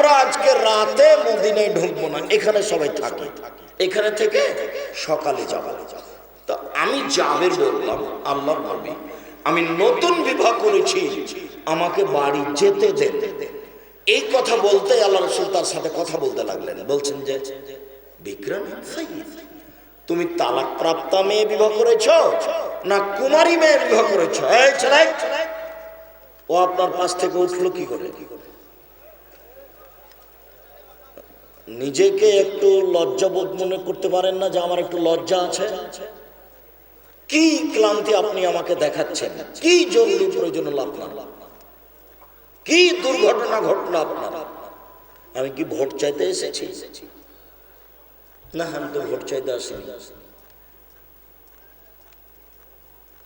আমরা আজকে রাতে মদিনায় ঢুকবো না, এখানে সবাই থাকে, এখানে থেকে সকালে যাব। তো আমি জাবের বললাম, আল্লাহর নবী আমি নতুন বিবাহ করেছি, আমাকে বাড়ি যেতে দেন। এই কথা বলতে আল্লাহ রাসূল তার সাথে কথা বলতে লাগলেন। বলছেন যে বিক্রম, তুমি তালাক প্রাপ্তা মেয়ে বিবাহ করেছো না কুমারী মেয়ে বিবাহ করেছো? এই ছেলে, ও আপনার পাশ থেকে উঠলো কি করে? নিজেকে একটু লজ্জাবোধ মনে করতে পারেন না যে আমার একটু লজ্জা আছে? কি ক্লান্তি আপনি আমাকে দেখাচ্ছেন, কি জরুরি প্রয়োজন হলো আপনার, কি দুর্ঘটনা ঘটলো আপনার? আমি কি ভোট চাইতে এসেছি? না, আমি তো ভোট চাইতে আসিনি।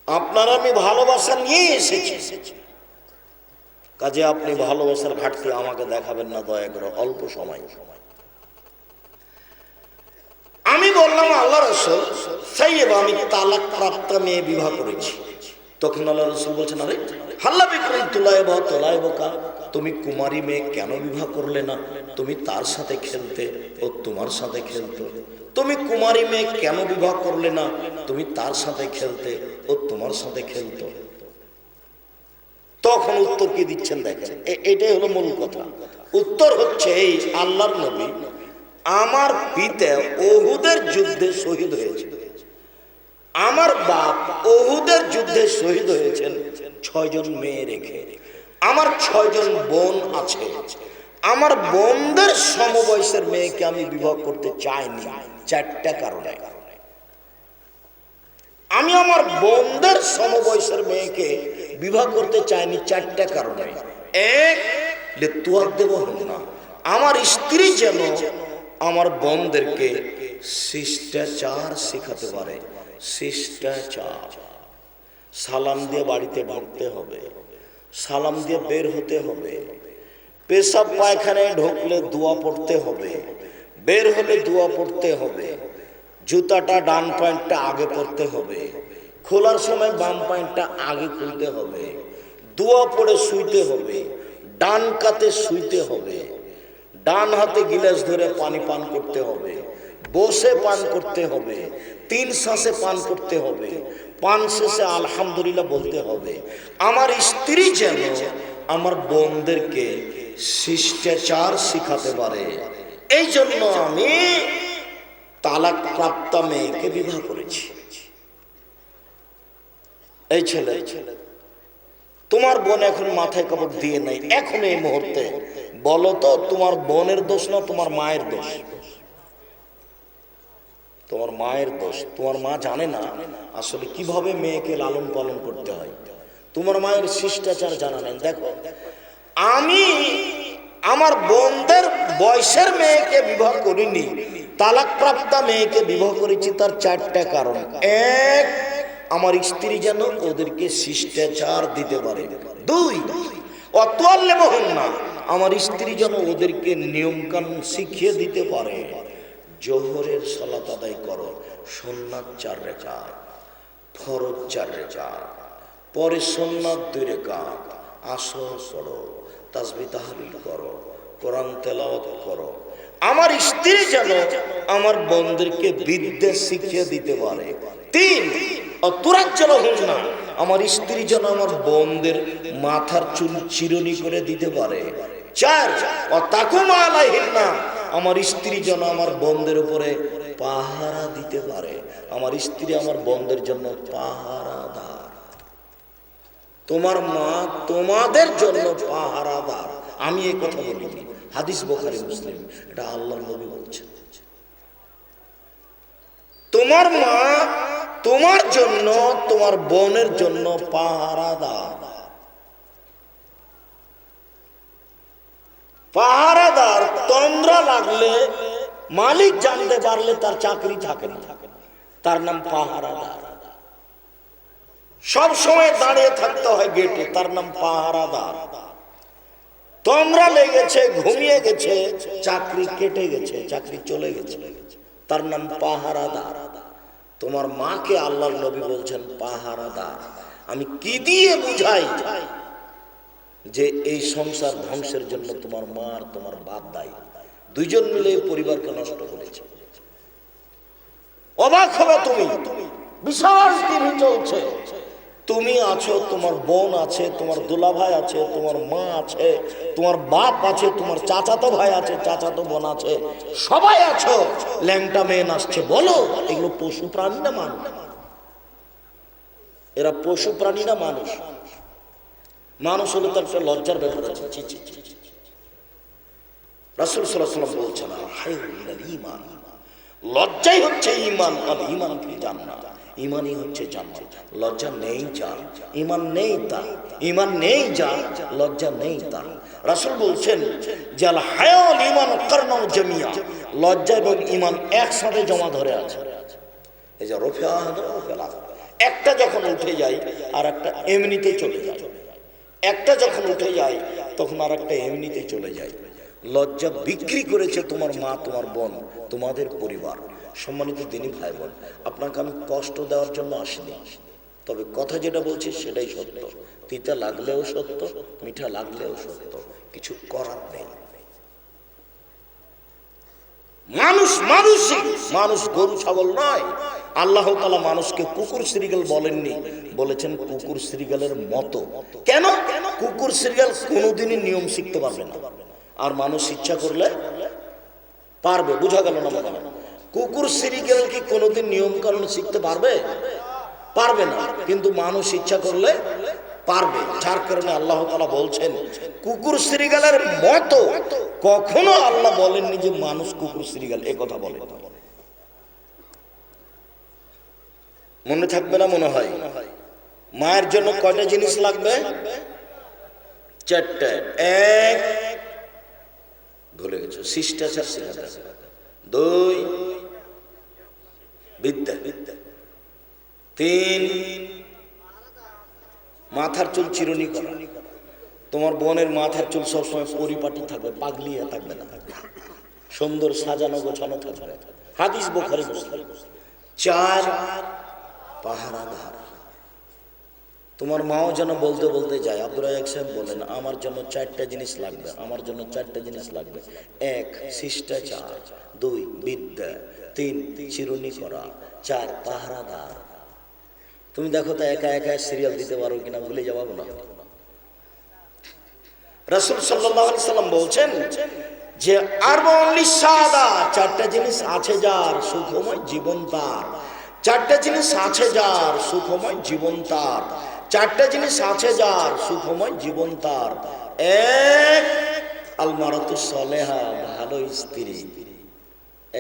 আপনার আমি ভালোবাসা নিয়ে এসেছি, কাজে আপনি ভালোবাসার ঘাটতি আমাকে দেখাবেন না দয়া করে, অল্প সময়। আমি বললাম আল্লাহ রাসূল সাইয়্যিব, আমি তালাক প্রাপ্ত মেয়ে বিবাহ করেছি। তখন আল্লাহ রাসূল বলছেন, আরে হাল্লা বিক্রম তুলাইবকা, তুমি কুমারী মেয়ে কেন বিবাহ করলে না? তুমি তার সাথে খেলতে, ও তোমার সাথে খেলতো। তুমি কুমারী মেয়ে কেন বিবাহ করলে না? তুমি তার সাথে খেলতে, ও তোমার সাথে খেলতো। তখন উত্তর কি দিচ্ছেন দেখেন, এটাই হলো মূল কথা। উত্তর হচ্ছে এই, আল্লাহর নবী আমার পিতা উহুদের যুদ্ধে শহীদ হয়েছে, আমার বাপ উহুদের যুদ্ধে শহীদ হয়েছেন 6 জন মেয়ে রেখে। আমার 6 জন বোন আছে, আমার বোনদের সমবয়সের মেয়েকে আমি বিবাহ করতে চাইনি 4টা কারণে। আমি আমার বোনদের সমবয়সের মেয়েকে বিবাহ করতে চাইনি 4টা কারণে। এক, তুয়ার দেব না, আমার স্ত্রী যেন আমার বোনদেরকে শিষ্টাচার শেখাতে পারে। শিষ্টাচার, সালাম দিয়ে বাড়িতে ঢুকতে হবে, সালাম দিয়ে বের হতে হবে, পেশাব পায়খানায় ঢুকলে দোয়া পড়তে হবে, বের হলে দোয়া পড়তে হবে, জুতাটা ডান পয়েন্টটা আগে পড়তে হবে, খোলার সময় বাম পয়েন্টটা আগে খুলতে হবে, দোয়া পড়ে শুইতে হবে, ডান কাতে শুইতে হবে, ডান হাতে গিলাস ধরে পানি পান করতে হবে, বসে পান করতে হবে, 3 শ্বাসে পান করতে হবে, পান শেষে আলহামদুলিল্লাহ বলতে হবে। আমার স্ত্রী যেন আমার বোনদেরকে শিষ্টাচার শিখাতে পারে, এই জন্য আমি তালাক প্রাপ্ত মেয়েকে বিবাহ করেছি। এই ছেলে, তোমার বোন এখন মাথায় কাপড় দিয়ে নাই, এখন এই মুহূর্তে বলো তো তোমার বোনের দোষ না তোমার মায়ের দোষ? তোমার মায়ের দোষ। তোমার মা জানে না আসলে কিভাবে মেয়েকে লালন পালন করতে হয়, তোমার মায়ের শিষ্টাচার জানা নেই। দেখো, আমি আমার বোনদের বয়সের মেয়েকে বিবাহ করিনি, তালাক প্রাপ্ত মেয়েকে বিবাহ করেছি, তার 4টা কারণ। এক, আমার স্ত্রী যেন ওদেরকে শিষ্টাচার দিতে পারে। 2, অতোয়াল্লে বহন না, আমার স্ত্রী যেন ওদেরকে নিয়ম কানুন শিখিয়ে দিতে পারে। জোহরের সালাত আদায় করো, সুন্নাত 4 রাকাত, ফরজ 4 রাকাত, পরে সুন্নাত 2 রাকাত, আসর পড়ো, তাসবিহ তাহলিল করো, কোরআন তেলাওয়াত করো। আমার স্ত্রী যেন আমার বোনদেরকে বিদ্যা শিখিয়ে দিতে পারে। 3, অতুরাজ্জাল হন না, আমার স্ত্রী যেন আমার বোনদের মাথার চুল চিরুনি করে দিতে পারে। 4, অতাকুমা আলাইহিন্না, আমার স্ত্রী যেন আমার বোনদের উপরে পাহারা দিতে পারে। আমার স্ত্রী আমার বোনদের জন্য পাহারাদার। তোমার মা তোমাদের জন্য পাহারাদার। আমি এই কথা বলিনি, হাদিস বুখারী মুসলিম, এটা আল্লাহর নবী বলছেন। তোমার মা তোমার জন্য, তোমার বোনের জন্য পাহারাদার। পাহারাদার তন্দ্রা লাগলে, মালিক জানতে পারলে তার চাকরি থাকে না, তার নাম পাহারাদার। সব সময় দাঁড়িয়ে থাকতে হয় গেটে, তার নাম পাহারাদার। তন্দ্রা লেগেছে, ঘুমিয়ে গেছে, চাকরি কেটে গেছে, চাকরি চলে গেছে, তার নাম পাহারাদার। তোমার মাকে আল্লাহর নবী বলছেন পাহারাদার। আমি কি দিয়ে বুঝাই? যে এই সংসার ধ্বংসের জন্য তোমার মা আর তোমার বাপ দায়ী, দুইজন মিলে এই পরিবারকে নষ্ট করেছে। অবাক হবে তুমি, বিশাল টিভি চলছে, তুমি আছো, তোমার বোন আছে, তোমার দুলাভাই আছে, তোমার মা আছে, তোমার বাপ আছে, তোমার চাচাতো ভাই আছে, চাচাতো বোন আছে, সবাই আছো, ল্যাংটা মেয়ে নাচছে। বলো এগুলো পশু প্রাণী না মানুষ? এরা পশু প্রাণী না মানুষ? মানুষ হলে তো একটা লজ্জার ব্যাপার আছে। রাসূল সাল্লাল্লাহু আলাইহি ওয়াসাল্লাম বলছেন হায়ুল ঈমান, লজ্জাই হচ্ছে ঈমান, আর ঈমান কি জান্নাত, ঈমানই হচ্ছে জান্নাত। লজ্জা নেই যার, ঈমান নেই তার, ঈমান নেই যার, লজ্জা নেই তার। রাসূল বলছেন যে আল হায়াউল ঈমান কারনাউ জামিয়া, লজ্জা এবং ঈমান একসাথে জমা ধরে আছে। এই যে রফিয়া একটা যখন উঠে যায় আর একটা এমনিতেই চলে যায়, একটা যখন উঠে যায় তখন আর একটা এমনিতেই চলে যায়। লজ্জা বিক্রি করেছে তোমার মা, তোমার বোন, তোমাদের পরিবার। সম্মানিত দিনী ভাই বোন, আপনাকে আমি কষ্ট দেওয়ার জন্য আসিনি, তবে কথা যেটা বলছি সেটাই সত্য। তিতা লাগলেও সত্য, মিঠা লাগলেও সত্য, কিছু করার নেই। মানুষ মানুষই, মানুষ গরু ছাগল নয়। আল্লাহ তাআলা মানুষকে কুকুর শ্রীগাল বলেননি, বলেছেন কুকুর শ্রীগালের মতো। কেন? কুকুর শ্রীগাল কোনোদিনই নিয়ম শিখতে পারবে না, আর মানুষ ইচ্ছা করলে পারবে। বোঝা গেল না? মনে হয় কুকুর শ্রীগাল কি কোনোদিন নিয়ম কানুন শিখতে পারবে? পারবে না, কিন্তু মানুষ ইচ্ছা করলে পারবে। যার কারণে আল্লাহ তাআলা বলছেন কুকুর শ্রীগালের মতো। কখনো আল্লাহ বলেননি যে মানুষ কুকুর শ্রীগাল, এ কথা বলে। মনে থাকবে না মনে হয়? মায়ের জন্য কয়টা জিনিস লাগবে? চারটা। এক, ভুলে গেছো, শিষ্টাচার শেখাতে হবে। দুই, বিদ্যা। তিন, মাথার চুল চিরুনি করা। তোমার বোনের মাথার চুল সবসময় পরিপাটি থাকবে, পাগলিয়ে থাকবে না, সুন্দর সাজানো গোছানো থাকবে। হাদিস বুখারী মুসলিম। চার, পাহারাদার। তোমার মাও যেন বলতে বলতে যায়, আব্দুর রাজ্জাক সাহেব বলেন আমার জন্য চারটা জিনিস লাগবে, আমার জন্য চারটা জিনিস লাগবে। এক, শিষ্টাচার। দুই, বিদ্যা। তিন, চিরুনি করা। চার, পাহারাদার। তুমি দেখো তো একা একা সিরিয়াল দিতে পারো কিনা, ভুলে যাবো না। রাসূল সাল্লাল্লাহু আলাইহি সাল্লাম বলছেন যে আরবাউন লিসাদা, চারটা জিনিস আছে যার সুখময় জীবন তার। চারটা জিনিস আছে যার সুখময় জীবন তার। চারটা জিনিস আছে যার সুখময় জীবন তার। এক, আল মারাতু সালেহা, ভালো স্ত্রী।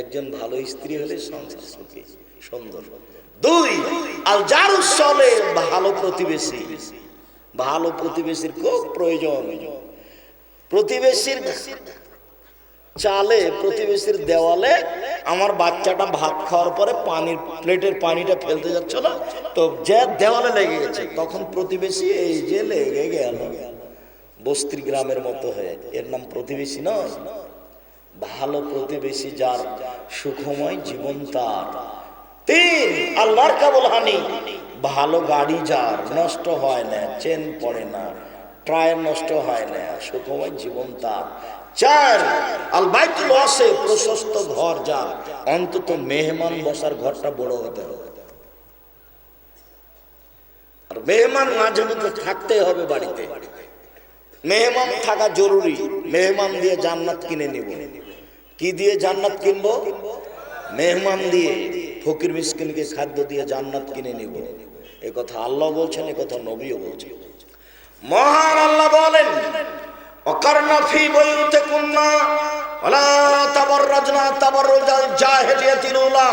একজন ভালো স্ত্রী হলে সংসার সুখী সুন্দর। দুই, আল জারুস সালেহ, ভালো প্রতিবেশী। ভালো প্রতিবেশীর খুব প্রয়োজন। প্রতিবেশীর চালে, প্রতিবেশীর দেওয়ালে আমার বাচ্চাটা ভাত খাওয়ার পরে পানির প্লেটের পানিটা ফেলতে যাচ্ছিল, তো যে দেওয়ালে লেগে গেছে, তখন প্রতিবেশী এই যে লেগে গেল, বস্তি গ্রামের মতো হয়ে, এর নাম প্রতিবেশী নয়। ভালো প্রতিবেশী যার সুখময় জীবন তার। তিন, আল্লাহর কাবুল হানি, ভালো গাড়ি যার নষ্ট হয় না, চেন পড়ে না, টায়ার নষ্ট হয় না, সুখময় জীবন তার। চার, আল বাইতুল ওয়াসি, প্রশস্ত ঘর যার, অন্তত মেহমান বসার ঘরটা বড় হতে হবে। আর মেহমান মাঝে মধ্যে থাকতে হবে বাড়িতে। মেহমান থাকা জরুরি। মেহমান দিয়ে জান্নাত কিনে নিব। কি দিয়ে জান্নাত কিনবো? মেহমান দিয়ে, ফকির মিসকিনকে খাদ্য দিয়ে জান্নাত কিনে নিব। এ কথা আল্লাহ বলছেন, এ কথা নবীও বলছেন। মহান আল্লাহ বলেন ওয়াকারনা ফি বুয়ুতিকুন্না ওয়ালা তাবাররাজনা তাবাররুজাল জাহিলিয়াতিল উলা।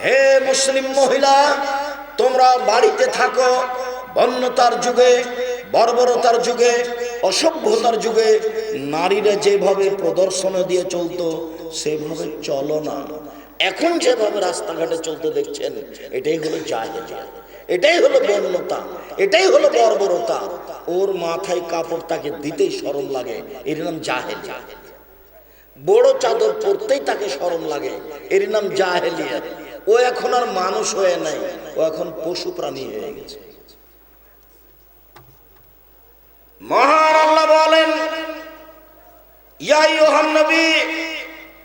হে মুসলিম মহিলা, তোমরা বাড়িতে থাকো বন্যতার যুগে, বর্বরতার যুগে, অসভ্যতার যুগে নারীরা যেভাবে প্রদর্শন দিয়ে চলতো সেভাবে চলো না। এখন যেভাবে রাস্তাঘাটে চলতে দেখছেন, এটাই হলো জাহেলিয়া, এটাই হলো বন্যতা, এটাই হলো বর্বরতা। ওর মাথায় কাপড় তাকে দিতেই শরম লাগে, এর নাম জাহেলিয়া। বড় চাদর পরতেই তাকে শরম লাগে, এর নাম জাহেলিয়া। ও এখন আর মানুষ হয়ে নাই, ও এখন পশু প্রাণী হয়ে গেছে। মহান আল্লাহ বলেন, ইয়া আইয়ুহান নবী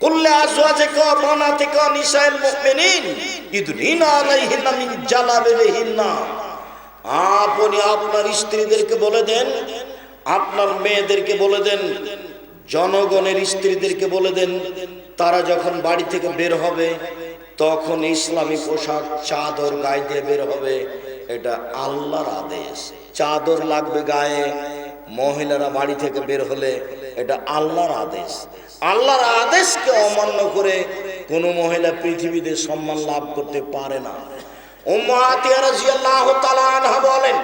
কুল লিআজওয়াজিকা ওয়া বানাতিকা নিসাইল মুমিনিন ইদনিনা আলাইহিন্না মিন জালাবিবিহিন্না। আপনি আপনার স্ত্রীদেরকে বলে দেন, আপনার মেয়েদেরকে বলে দেন, জনগণের স্ত্রীদেরকে বলে দেন, তারা যখন বাড়ি থেকে বের হবে তখন ইসলামী পোশাক চাদর গায়ে দিয়ে বের হবে। এটা আল্লাহর আদেশ। চাদর লাগবে গায়ে মহিলারা বাড়ি থেকে বের হলে, এটা আল্লাহর আদেশ। আল্লাহর আদেশকে অমান্য করে কোনো মহিলা পৃথিবীতে সম্মান লাভ করতে পারে না। উম্মু আতিয়া রাদিয়াল্লাহু তাআলা আনহা বলেন,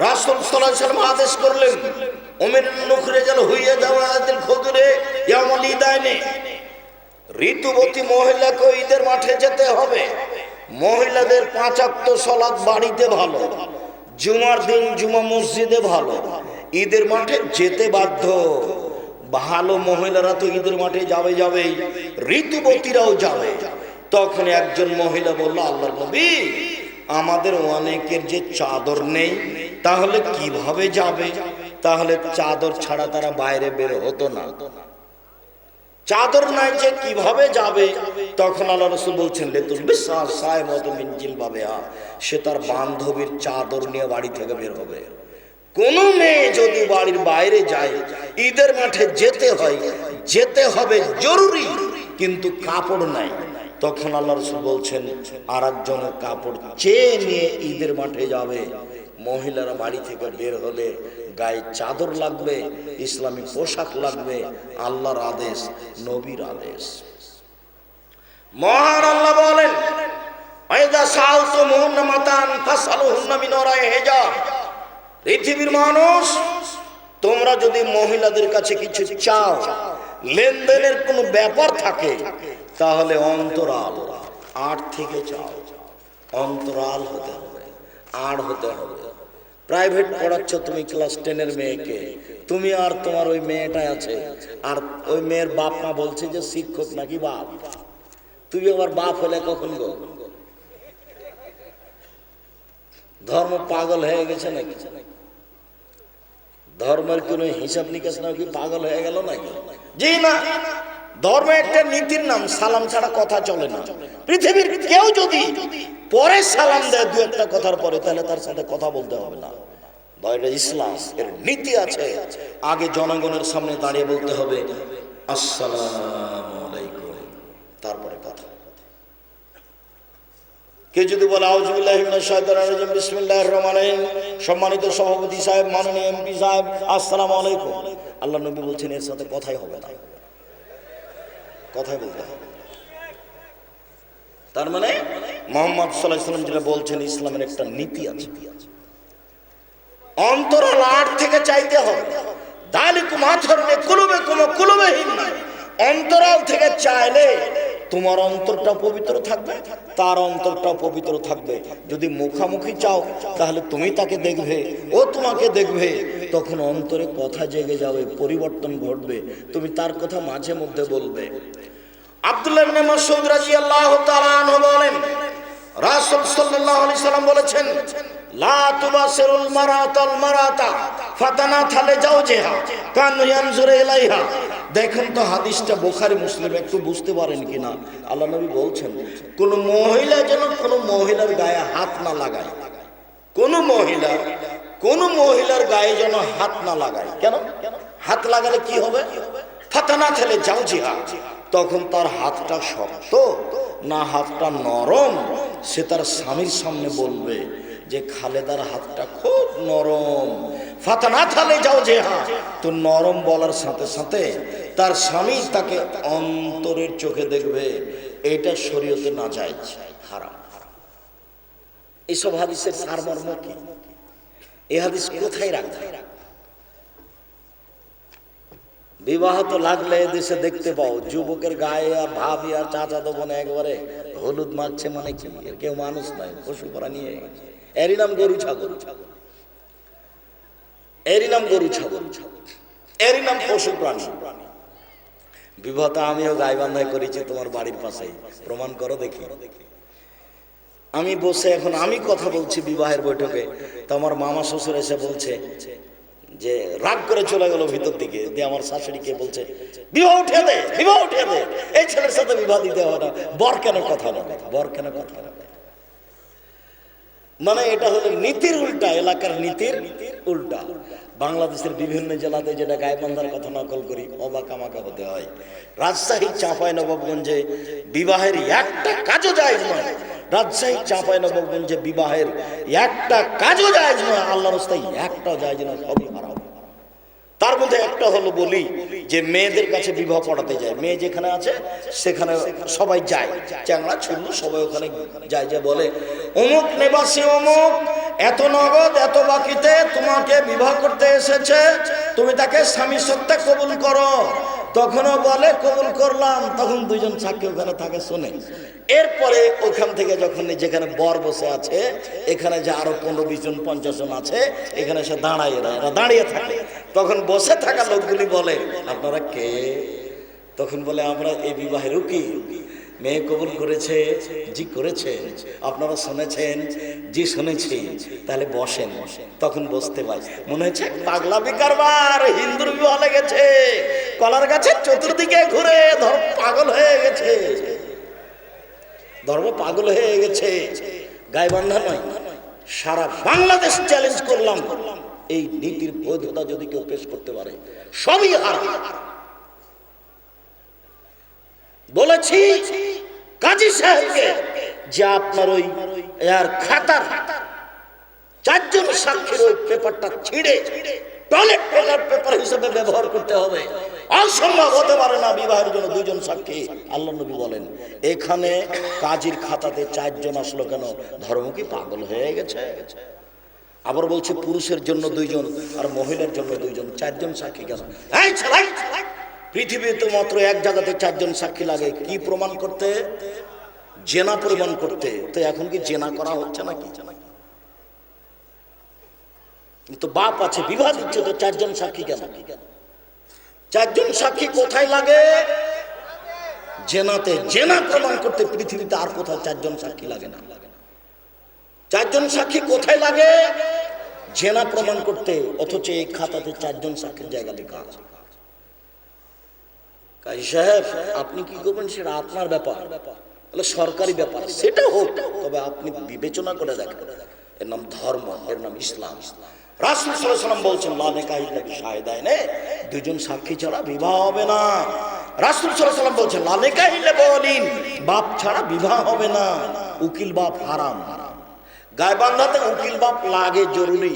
রাসূল সাল্লাল্লাহু আলাইহি ওয়াসাল্লাম আদেশ করলেন, উমির নুখরিজাল হুইয়া জাওয়াতিল খুদরে ইয়াউমুল ঈদাইনে, ঋতুবতী মহিলাকে ঈদের মাঠে যেতে হবে। মহিলাদের 5 ওয়াক্ত সালাত বাড়িতে ভালো, জুমার দিন জুমা মসজিদে ভালো, ঈদের মাঠে যেতে বাধ্য। ভালো মহিলারা তো ঈদের মাঠে যাবেই, ঋতুবতীরাও যাবে। তখন একজন মহিলা বলল, আল্লাহর নবী, আমাদের অনেকের যে চাদর নেই, তাহলে কিভাবে যাবে? তাহলে চাদর ছাড়া তারা বাইরে বের হতো না। চাদর নাই যে কিভাবে যাবে? তখন আল্লাহ রাসূল বলছেন, সে তার বান্ধবীর চাদর নিয়ে বাড়ি থেকে বের হবে। কোন মেয়ে যদি বাড়ির বাইরে যায়, ঈদের মাঠে যেতে হবে জরুরি, কিন্তু কাপড় নাই, তখন আল্লাহ রাসূল বলছেন, আর একজনের কাপড় চেয়ে নিয়ে ঈদের মাঠে যাবে। মহিলারা বাড়ি থেকে বের হলে গায়ে চাদর লাগবে, ইসলামী পোশাক লাগবে। আল্লাহর আদেশ, নবীর আদেশ। মহান আল্লাহ বলেন, আইদা সালতুমুহুন্না মাতান ফাসআলুহুন্না মিন ওরাই হিজাব। পৃথিবীর মানুষ, তোমরা যদি মহিলাদের কাছে কিছু চাও, লেনদেনের কোনো ব্যাপার থাকে, তাহলে অন্তরাল আড় থেকে চাও। অন্তরাল হতে হবে, আড় হতে হবে। প্রাইভেট পড়াচ্ছ তুমি ক্লাস 10-এর মেয়েকে, তুমি আর তোমার ওই মেয়েটাই আছে, আর ওই মেয়ের বাপ মা বলছে যে শিক্ষক নাকি বাপ। তুমি আবার বাপ হলে কখন গো? ধর্ম পাগল হয়ে গেছে নাকি? ধর্মের কোন হিসাব নিকাশ নাকি পাগল হয়ে গেল নাকি? জি না, ধর্ম একটা নীতির নাম। সালাম ছাড়া কথা চলে না। পৃথিবীর কেউ যদি পরে সালাম দেয় দু একটা কথার পরে, তাহলে তার সাথে কথা বলতে হবে না। ইসলাম এর নীতি আছে। আগে জনগণের সামনে দাঁড়িয়ে বলতে হবে আসসালামু আলাইকুম, তারপরে কথা। কে যদি বলে আউযু বিল্লাহি মিনাশ শাইতানির রাজিম বিসমিল্লাহির রহমানির রহিম, সম্মানিত সভাপতি সাহেব, মাননীয় এমপি সাহেব, আসসালামু আলাইকুম, আল্লাহ নবী বলছেন এর সাথে কথাই হবে না, কথাই বলতে হবে। তার মানে মুহাম্মদ সাল্লাল্লাহু আলাইহি ওয়াসাল্লাম যেটা বলছেন, ইসলামের একটা নীতি আছে। অন্তরাল আড় থেকে চাইতে হবে। দালিকুম আতহারু কুলুবিকুম ওয়া কুলুবিহিন্না। অন্তরাল থেকে চাইলে তোমার অন্তরটা পবিত্র থাকবে, তার অন্তরটাও পবিত্র থাকবে। যদি মুখামুখি চাও, তাহলে তুমি তাকে দেখবে, ও তোমাকে দেখবে, তখন অন্তরে কথা জেগে যাবে, পরিবর্তন ঘটবে। তুমি তার কথা মাঝে মধ্যে বলবে। আব্দুল্লাহ ইবনে মাসউদ রাদিয়াল্লাহু তাআলা আনহু বলেন, রাসূল সাল্লাল্লাহু আলাইহি সাল্লাম বলেছেন, লা তুবাসিরুল মারাতাল মারাতা ফাতানাথা লিজাওজিহা কান ইয়ানজুরু ইলাইহা। দেখেন তো হাদিসটা বুখারী মুসলিম, একটু বুঝতে পারেন কিনা। আল্লাহ নবী বলছেন, কোন মহিলা যেন কোন মহিলার গায়ে হাত না লাগায়। কোন মহিলার গায়ে যেন হাত না লাগায়। কেন? হাত লাগালে কি হবে? ফাতানাথা লিজাওজিহা, তখন তার হাতটা শক্ত না হাতটা নরম, সে তার স্বামীর সামনে বলবে যে খালেদার হাতটা খুব নরম। ফাতানাথা লিজাওজিহা, তো নরম বলার সাথে সাথে তার স্বামী তাকে অন্তরের চোখে দেখবে। এটা শরীয়তে নাজায়েজ, হারাম। এইসব হাদিসের সারমর্ম কি? এই হাদিস কোথায় রাখবে? বিবাহ তো লাগলে এদেশে দেখতে পাও, যুবকের গায়ে আর ভাবি আর চাচাতো বোনে একবারে হলুদ মাখছে। মানে কি? এর কেউ মানুষ নাই, পশু প্রাণী। এরই নাম গরু ছাগল, এরই নাম গরু ছাগল, এরই নাম পশু প্রাণী। বিবাহটা আমিও গাইবান্ধায় করেছি, তোমার বাড়ির পাশেই। প্রমাণ করো দেখি। আমি বসে এখন আমি কথা বলছি বিবাহের বৈঠকে, তো আমার মামা শ্বশুর এসে বলছে যে রাগ করে চলে গেল ভিতর দিকে, দিয়ে আমার শাশুড়িকে বলছে বিবাহ উঠে দে, বিবাহ উঠে দে, এই ছেলের সাথে বিবাহ দিতে হবে না, বর কেন কথা বলে, বর কেন কথা বলে। মানে এটা হলো নীতির উল্টা, এলাকার নীতির উল্টা। বাংলাদেশের বিভিন্ন জেলাতে যেটা গাইবান্ধার কথা নকল করি, অবাক আমাকে হতে হয়। রাজশাহী চাঁপাইনবাবগঞ্জে বিবাহের একটা কাজও জায়েজ নয়, রাজশাহী চাঁপাইনবাবগঞ্জে বিবাহের একটা কাজও জায়েজ নয়, আল্লাহর রাস্তায় একটাও জায়েজ নয়, সবই হারাম। তার মধ্যে একটা হলো বলি যে মেয়েদের কাছে বিবাহ পড়াতে যায়, মেয়ে যেখানে আছে সেখানে সবাই যায়, চ্যাংড়া ছুল্লু সবাই ওখানে যায়, যে বলে অমুক নিবাসী অমুক এত নগদ এত বাকিতে তোমাকে বিবাহ করতে এসেছে, তুমি তাকে স্বামী সত্ত্বে কবুল করো। তখনও বলে কবুল করলাম, তখন দুইজন সাক্ষী ওখানে থাকে শোনে। এরপরে ওখান থেকে যখন যেখানে বর বসে আছে, এখানে যে আরো 15-20 জন 50 জন আছে, এখানে সে দাঁড়িয়ে থাকে। তখন বসে থাকা লোকগুলি বলে আপনারা কে? তখন বলে আমরা এই বিবাহের উকিল, মেয়ে কবুল করেছে, জি করেছে, আপনারা শুনেছেন, জি শুনেছি, তাহলে বসেন। তখন বসতে পাই, মনে হচ্ছে পাগলা বিকারবার হিন্দুর বিবাহ লেগেছে, কলার গাছের চতুর্দিকে ঘুরে ধর্ম পাগল হয়ে গেছে, ধর্ম পাগল হয়ে গেছে। গাইবান্ধা নয়, সারা বাংলাদেশ চ্যালেঞ্জ করলাম, এই নীতির বৈধতা যদি কেউ পেশ করতে পারে সবই হারাম। বলেছি কাজী সাহেবকে যে আপনার ওই এর খাতার 4 জন সাক্ষীর ওই পেপারটা ছিঁড়ে টয়লেট পেপার হিসেবে ব্যবহার করতে হবে। অসম্ভব হতে পারে না বিবাহের জন্য 2 জন সাক্ষী। আল্লাহ নবী বলেন এখানে কাজীর খাতাতে 4 জন আসলো কেন? ধর্ম কি পাগল হয়ে গেছে? আবার বলছে পুরুষের জন্য 2 জন আর মহিলার জন্য 2 জন, 4 জন সাক্ষী কেন? এই ছেলাই, পৃথিবীতে মাত্র এক জায়গাতে 4 জন সাক্ষী লাগে, কি প্রমাণ করতে? জেনা প্রমাণ করতে। তো এখন কি জেনা করা হচ্ছে নাকি? কিন্তু বাপ আছে, বিবাহ দিচ্ছে, তো 4 জন সাক্ষী কেন? 4 জন সাক্ষী কোথায় লাগে? জেনাতে। জেনা প্রমাণ করতে পৃথিবীতে আর কোথাও 4 জন সাক্ষী লাগে না। 4 জন সাক্ষী কোথায় লাগে? জেনা প্রমাণ করতে। অথচ এই খাতাতে 4 জন সাক্ষীর জায়গা লেখা আছে। কাজী সাহেব আপনি কি করবেন সেটা আপনার ব্যাপার, সরকারি ব্যাপার, সেটা হোক, তবে আপনি বিবেচনা করে দেখেন, এর নাম ধর্ম, এর নাম ইসলাম। রাসূল সাল্লাল্লাহু আলাইহি ওয়াসাল্লাম বলছেন লা নিকাহ ইল্লা বিশাহিদাইনে, 2 জন সাক্ষী ছাড়া বিবাহ হবে না। রাসূল সাল্লাল্লাহু আলাইহি ওয়াসাল্লাম বলছেন লা নিকাহ ইল্লা বিওয়ালিন, বাপ ছাড়া বিবাহ হবে না। উকিল বাপ হারাম। গাইবান্ধাতে উকিল বাপ লাগে জরুরি,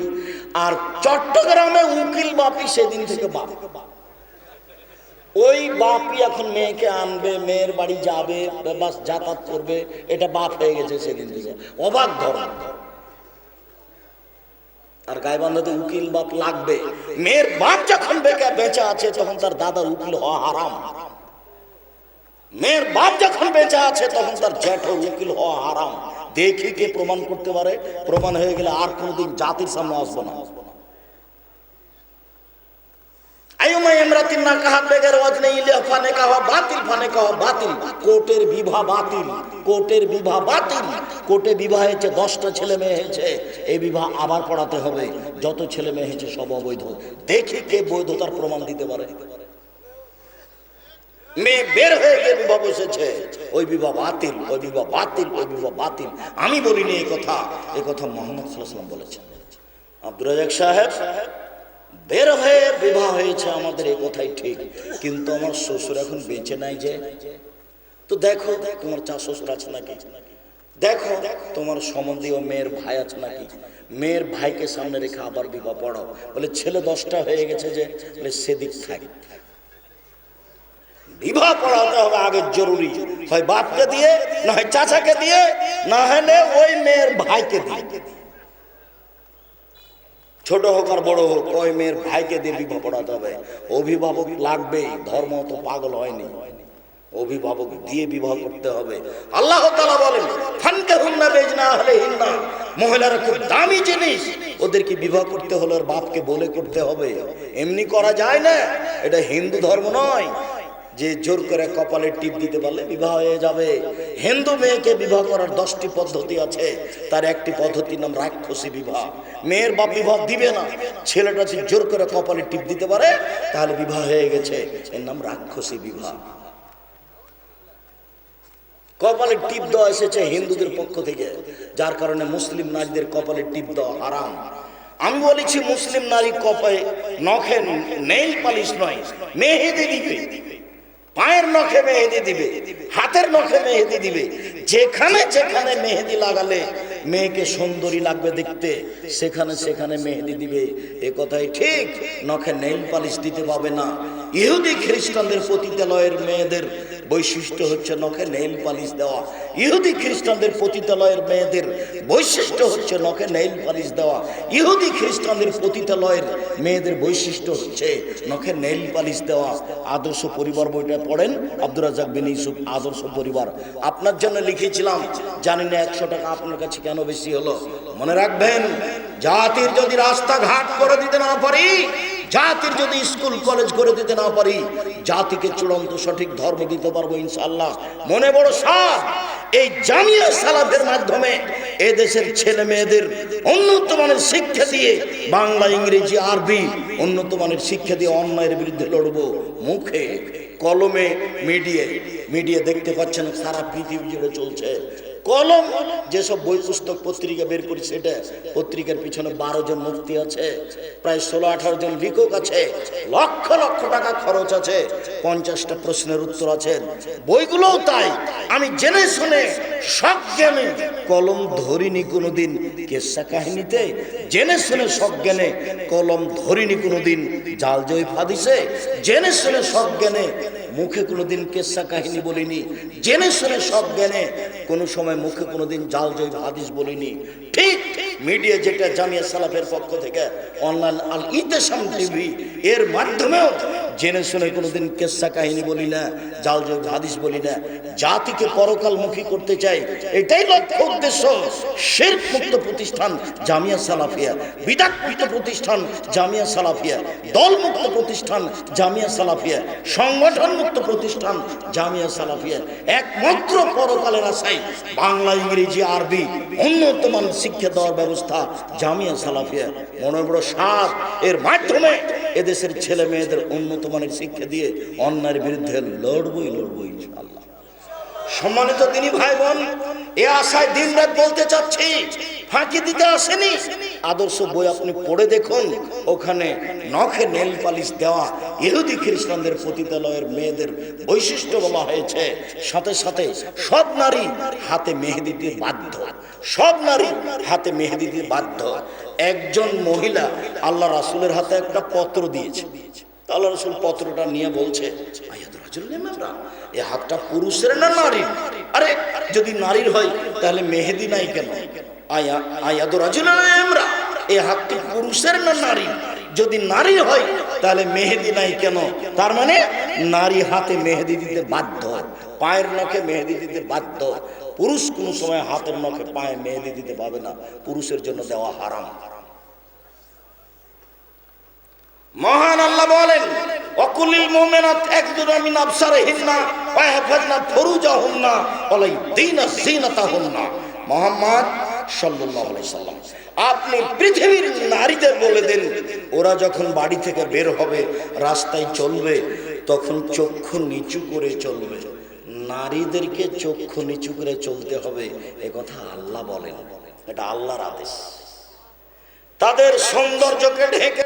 আর চট্টগ্রামে উকিল বাপই সেদিন থেকে বাপ। ওই বাপই এখন মেয়েকে আনবে, মেয়ের বাড়ি যাবে, বাস যাতায়াত করবে, এটা বাপ হয়ে গেছে সেদিন থেকে। অবাক ধর্ম। আর গাইবান্ধাতে উকিল বাপ লাগবে। মেয়ের বাপ যখন বেঁচে আছে তখন তার দাদার উকিল হওয়া হারাম। মেয়ের বাপ যখন বেঁচে আছে তখন তার জ্যাঠর উকিল হওয়া হারাম। দেখি কে প্রমাণ করতে পারে। প্রমাণ হয়ে গেলে আর কোনদিন জাতির সামনে আসবো না। কোর্টের বিবাহ বাতিল, কোর্টের বিবাহ বাতিল। কোর্টে বিবাহ হয়েছে, 10টা ছেলে মেয়ে হয়েছে, এই বিবাহ আবার পড়াতে হবে। যত ছেলে মেয়ে হয়েছে সব অবৈধ। দেখি কে বৈধতার প্রমাণ দিতে পারে। মেয়ে বের হয়ে গিয়ে বিবাহ বসেছে, ওই বিবাহ বাতিল, ওই বিবাহ বাতিল, ওই বিবাহ বাতিল। আমি বলিনি এই কথা, এই কথা মুহাম্মদ সাল্লাল্লাহু আলাইহি ওয়াসাল্লাম বলেছেন। আব্দুর রাজ্জাক সাহেব বের হয়ে বিবাহ হয়েছে, আমাদের এই কথাই ঠিক, কিন্তু আমার শ্বশুর এখন বেঁচে নাই যে। তো দেখো তোমার চা শ্বশুর আছে নাকি, দেখো তোমার সম্বন্ধীয় মেয়ের ভাই আছে নাকি, মেয়ের ভাইকে সামনে রেখে আবার বিবাহ পড়াও। বলে ছেলে 10টা হয়ে গেছে যে, বলে সেদিক থাকে। বিবাহ পড়াতে হবে আগে জরুরি, হয় বাপকে দিয়ে, না হয় চাচাকে দিয়ে, না হলে ওই মেয়ের ভাইকে দিয়ে। ছোট হোক আর বড় হোক, ওই মেয়ের ভাইকে দিয়ে বিবাহ পড়াতে হবে। অভিভাবক লাগবেই, ধর্ম তো পাগল হয়নি, অভিভাবক দিয়ে বিবাহ করতে হবে। আল্লাহ তাআলা বলেন ফানকাহুন্না বিইজনিহিন্না, মহিলারা খুব দামি জিনিস, ওদেরকে বিবাহ করতে হলে ওর বাপকে বলে করতে হবে, এমনি করা যায় না। এটা হিন্দু ধর্ম নয়, যে জোর করে কপালে টিপ দিতে পারলে বিবাহ হয়ে যাবে। হিন্দু মেয়েকে বিবাহ করার 10টি পদ্ধতি আছে, তার একটি পদ্ধতির নাম রাক্ষসী বিবাহ। মেয়ের বাপ বিবাহ দিবে না, ছেলেটা যদি জোর করে কপালে টিপ দিতে পারে তাহলে বিবাহ হয়ে গেছে, এর নাম রাক্ষসী বিবাহ। কপালে টিপ দেওয়া এসেছে হিন্দুদের পক্ষ থেকে, যার কারণে মুসলিম নারীদের কপালে টিপ দেওয়া হারাম। আমি বলেছি মুসলিম নারী কপালে নখে নেইল পালিশ নয়, মেহেদি দিবে, পায়ের নখে মেহেদি দিবে, হাতের নখে মেহেদি দিবে। যেখানে যেখানে মেহেদি লাগালে মেয়েকে সুন্দরী লাগবে দেখতে, সেখানে সেখানে মেহেদি দিবে, এ কথাই ঠিক। নখে নেইল পালিশ দিতে পাবে না। ইহুদি খ্রিস্টানদের পতিতালয়ের মেয়েদের বৈশিষ্ট্য হচ্ছে নখে নেইল পালিশ দেওয়া। ইহুদি খ্রিস্টানদের পতিতালয়ের মেয়েদের বৈশিষ্ট্য হচ্ছে নখে নেইল পালিশ দেওয়া। ইহুদি খ্রিস্টানদের পতিতালয়ের মেয়েদের বৈশিষ্ট্য হচ্ছে নখে নেইল পালিশ দেওয়া। আদর্শ পরিবার বইটা পড়েন, আব্দুর রাজ্জাক বিন ইউসুফ, আদর্শ পরিবার। আপনার জন্য লিখেছিলাম, জানি না 100 টাকা আপনার কাছে কেন বেশি হলো। মনে রাখবেন, জাতির যদি রাস্তাঘাট করে দিতে না পারি, জাতির যদি স্কুল কলেজ করে দিতে না পারি, জাতিকে চূড়ান্ত সঠিক ধর্ম দিতে পারবো ইনশাআল্লাহ। মনে বড় সাধ, এই জামিয়া সালাফের মাধ্যমে এদেশের ছেলে মেয়েদের উন্নত মানের শিক্ষা দিয়ে, বাংলা ইংরেজি আরবি উন্নত মানের শিক্ষা দিয়ে অন্যায়ের বিরুদ্ধে লড়বো। মুখে কলমে মিডিয়া দেখতে পাচ্ছেন সারা পৃথিবী জুড়ে চলছে। কলম যেসব বই পুস্তক পত্রিকা বের করি, সেটা পত্রিকার পিছনে 12 জন মুফতি আছে, প্রায় 16-18 জন লেখক আছে, লক্ষ লক্ষ টাকা খরচ আছে, 50টা প্রশ্নের উত্তর আছে। বইগুলোও তাই। আমি জেনে শুনে সজ্ঞানে কলম ধরিনি কোনোদিন কেসা কাহিনীতে, জেনে শুনে সজ্ঞানে কলম ধরিনি কোনোদিন জাল জয়ীফ হাদিসে, জেনে শুনে সজ্ঞানে মুখে কোনোদিন কেসা কাহিনী বলিনি, জেনে শুনে সজ্ঞানে কোনো সময় মুখে কোনোদিন জাল জয়ীফ হাদিস বলিনি। ঠিক মিডিয়া যেটা জামিয়া সালাফের পক্ষ থেকে অনলাইন আল ইতিসাম টিভি এর মাধ্যমেও জেনে শুনে কোনোদিন কেসা কাহিনী বলি না, জাল জয়ীফ হাদিস বলি না। জাতিকে পরকালমুখী করতে চাই, এটাই লক্ষ্য উদ্দেশ্য। শিরক মুক্ত প্রতিষ্ঠান জামিয়া সালাফিয়া, বিদআত মুক্ত প্রতিষ্ঠান জামিয়া সালাফিয়া, দল মুক্ত প্রতিষ্ঠান জামিয়া সালাফিয়া, সংগঠন মুক্ত প্রতিষ্ঠান জামিয়া সালাফিয়া। একমাত্র পরকালের আশায় বাংলা ইংরেজি আরবি উন্নত মানের শিক্ষা দেওয়ার ব্যবস্থা জামিয়া সালাফিয়া। মনে বড় সাধ, এর মাধ্যমে এদেশের ছেলে মেয়েদের উন্নত মানের শিক্ষা দিয়ে অন্যায়ের বিরুদ্ধে লড়বই ইনশাআল্লাহ। সম্মানিত দিনী ভাই বোন, এ আশায় দিন রাত বলতে চাচ্ছি, ফাঁকি দিতে আসেনি। আদর্শ বই আপনি পড়ে দেখুন, ওখানে নখে নেল পালিশ দেওয়া ইহুদি খ্রিস্টানদের পতিতালয়ের মেয়েদের বৈশিষ্ট্য বলা হয়েছে। সাথে সাথে সব নারী হাতে মেহেদি দিতে বাধ্য, সব নারী হাতে মেহেদি দিতে বাধ্য। একজন মহিলা আল্লাহ রাসূলের হাতে একটা পত্র দিয়েছে, আল্লাহ রাসূল পত্রটা নিয়ে বলছে, এই হাতটা পুরুষের না নারীর? আরে যদি নারীর হয় তাহলে মেহেদি নাই কেন? এই হাতটি পুরুষের না নারীর? যদি নারী হয় তাহলে মেহেদি নাই কেন? তার মানে নারী হাতে মেহেদি দিতে বাধ্য, পায়ের নখে মেহেদি দিতে বাধ্য। পুরুষ কোনো সময় হাতের নখে পায়ে মেহেদি দিতে পাবে না, পুরুষের জন্য দেওয়া হারাম। মহান আল্লাহ বলেন, ওয়াকুলিল মুমিনাত ইয়াগদুরু মিন আবসারিহিন্না ওয়া ইয়াহফাযনা ফুরুজাহুন্না ওয়া লা ইউযিনা যিনাতাহুন্না। মুহাম্মদ সাল্লাল্লাহু আলাইহি সাল্লাম, আপনি পৃথিবীর নারীদের বলে দেন, ওরা যখন বাড়ি থেকে বের হবে, রাস্তায় চলবে, তখন চক্ষু নিচু করে চলবে। নারীদেরকে চক্ষু নিচু করে চলতে হবে, এ কথা আল্লাহ বলেন, এটা আল্লাহর আদেশ। তাদের সৌন্দর্যকে ঢেকে